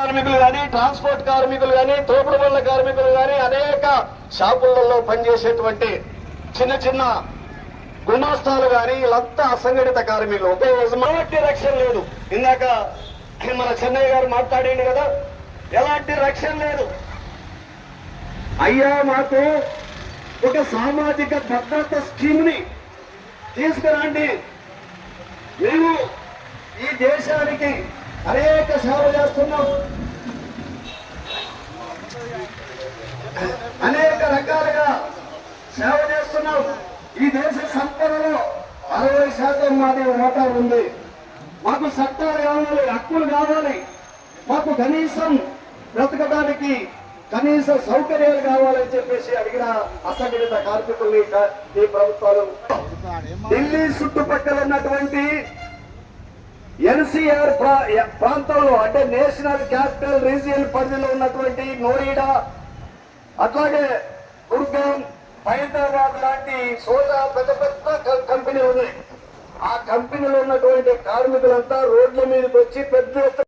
కార్మికులు కానీ, ట్రాన్స్పోర్ట్ కార్మికులు కానీ, తోపుడు బండ్ల కార్మికులు కానీ, అనేక షాపులలో పనిచేసేటువంటి చిన్న చిన్న గుమాస్తాలు కానీ వీళ్ళంతా అసంఘటిత కార్మికులు. ఒకే ఎలాంటి రక్షణ లేదు. ఇందాక మన చెన్నయ్య గారు మాట్లాడింది కదా, ఎలాంటి రక్షణ లేదు. అయ్యా, మాకు ఒక సామాజిక భద్రత స్కీమ్ ని తీసుకురండి. మేము ఈ దేశానికి అనేక సేవ చేస్తున్నాం, అనేక రకాలుగా సేవ చేస్తున్నాం. ఈ దేశ సంపదలో 60% మాది వాటా ఉంది. మాకు చట్టాలు కావాలి, హక్కులు కావాలి, మాకు కనీసం బ్రతకడానికి కనీస సౌకర్యాలు కావాలని చెప్పేసి అడిగిన అసంఘటిత కార్మికుల్ని ఈ ప్రభుత్వాలు ఢిల్లీ చుట్టుపక్కల ఉన్నటువంటి ఎన్సీఆర్ ప్రాంతంలో, అంటే నేషనల్ క్యాపిటల్ రీజియన్ పరిధిలో ఉన్నటువంటి నోయిడా, అట్లాగే గుర్గాం, హైదరాబాద్ లాంటి సోదా పెద్ద పెద్ద కంపెనీలు ఉన్నాయి. ఆ కంపెనీలో ఉన్నటువంటి కార్మికులంతా రోడ్ల మీదకి వచ్చి పెద్ద